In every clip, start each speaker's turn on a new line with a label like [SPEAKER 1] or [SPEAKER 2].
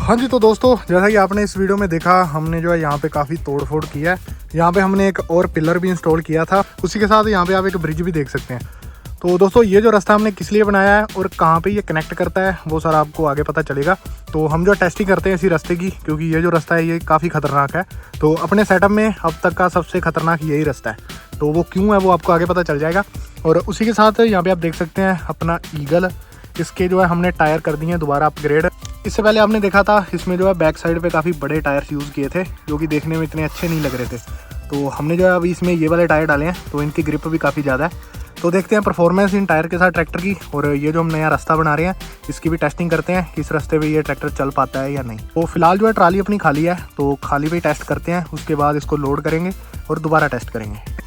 [SPEAKER 1] हाँ जी, तो दोस्तों जैसा कि आपने इस वीडियो में देखा, हमने जो है यहाँ पे काफ़ी तोड़ फोड़ किया है। यहाँ पे हमने एक और पिलर भी इंस्टॉल किया था, उसी के साथ यहाँ पे आप एक ब्रिज भी देख सकते हैं। तो दोस्तों ये जो रास्ता हमने किस लिए बनाया है और कहाँ पे ये कनेक्ट करता है वो सारा आपको आगे पता चलेगा। तो हम जो टेस्टिंग करते हैं इसी रास्ते की, क्योंकि ये जो रास्ता है ये काफ़ी ख़तरनाक है। तो अपने सेटअप में अब तक का सबसे ख़तरनाक यही रास्ता है, तो वो क्यों है वो आपको आगे पता चल जाएगा। और उसी के साथ यहाँ पे आप देख सकते हैं अपना ईगल, इसके जो है हमने टायर कर दिए हैं दोबारा अपग्रेड। इससे पहले आपने देखा था इसमें जो है बैक साइड पे काफ़ी बड़े टायर्स यूज़ किए थे, जो कि देखने में इतने अच्छे नहीं लग रहे थे। तो हमने जो है अभी इसमें ये वाले टायर डाले हैं, तो इनकी ग्रिप भी काफ़ी ज़्यादा है। तो देखते हैं परफॉर्मेंस इन टायर के साथ ट्रैक्टर की। और ये जो हम नया रास्ता बना रहे हैं इसकी भी टेस्टिंग करते हैं कि इस रास्ते पे ये ट्रैक्टर चल पाता है या नहीं। तो फिलहाल जो है ट्राली अपनी खाली है, तो खाली पे टेस्ट करते हैं, उसके बाद इसको लोड करेंगे और दोबारा टेस्ट करेंगे।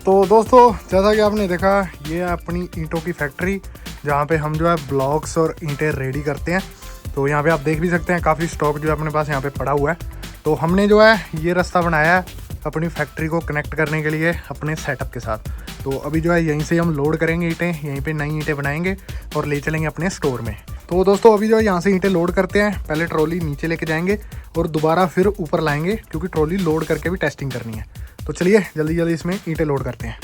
[SPEAKER 1] तो दोस्तों जैसा कि आपने देखा, ये है अपनी ईंटों की फैक्ट्री, जहाँ पे हम जो है ब्लॉक्स और ईंटें रेडी करते हैं। तो यहाँ पे आप देख भी सकते हैं काफ़ी स्टॉक जो है अपने पास यहाँ पे पड़ा हुआ है। तो हमने जो है ये रास्ता बनाया है अपनी फैक्ट्री को कनेक्ट करने के लिए अपने सेटअप के साथ। तो अभी जो है यहीं से हम लोड करेंगे ईंटें, यहीं पे नई ईंटें बनाएंगे और ले चलेंगे अपने स्टोर में। तो दोस्तों अभी जो है यहाँ से ईंटें लोड करते हैं, पहले ट्रॉली नीचे लेके जाएंगे और दोबारा फिर ऊपर लाएंगे, क्योंकि ट्रॉली लोड करके भी टेस्टिंग करनी है। तो चलिए जल्दी जल्दी इसमें ईंटें लोड करते हैं।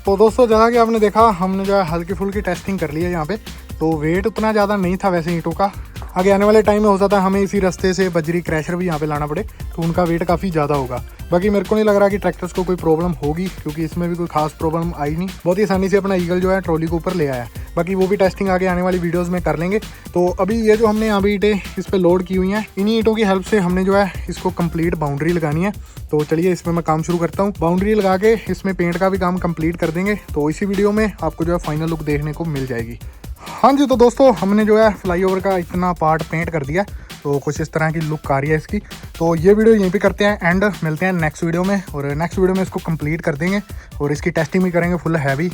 [SPEAKER 1] तो दोस्तों जैसा कि आपने देखा हमने जो है हल्की फुल्की टेस्टिंग कर ली है यहाँ पे। तो वेट उतना ज़्यादा नहीं था वैसे ईंटों का। आगे आने वाले टाइम में हो सकता है हमें इसी रास्ते से बजरी क्रैशर भी यहाँ पे लाना पड़े, तो उनका वेट काफ़ी ज़्यादा होगा। बाकी मेरे को नहीं लग रहा कि ट्रैक्टर्स को कोई प्रॉब्लम होगी, क्योंकि इसमें भी कोई खास प्रॉब्लम आई नहीं। बहुत ही आसानी से अपना ईगल जो है ट्रॉली के ऊपर ले आया। बाकी वो भी टेस्टिंग आगे आने वाली वीडियोस में कर लेंगे। तो अभी ये जो हमने यहाँ पे ईंटें इस पर लोड की हुई हैं, इन्हीं ईंटों की हेल्प से हमने जो है इसको कंप्लीट बाउंड्री लगानी है। तो चलिए इसमें मैं काम शुरू करता हूँ। बाउंड्री लगा के इसमें पेंट का भी काम कंप्लीट कर देंगे। तो इसी वीडियो में आपको जो है फाइनल लुक देखने को मिल जाएगी। हाँ जी, तो दोस्तों हमने जो है फ्लाईओवर का इतना पार्ट पेंट कर दिया, तो कुछ इस तरह की लुक आ रही है इसकी। तो ये वीडियो यहीं पे करते हैं एंड मिलते हैं नेक्स्ट वीडियो में, और नेक्स्ट वीडियो में इसको कंप्लीट कर देंगे और इसकी टेस्टिंग भी करेंगे फुल हैवी।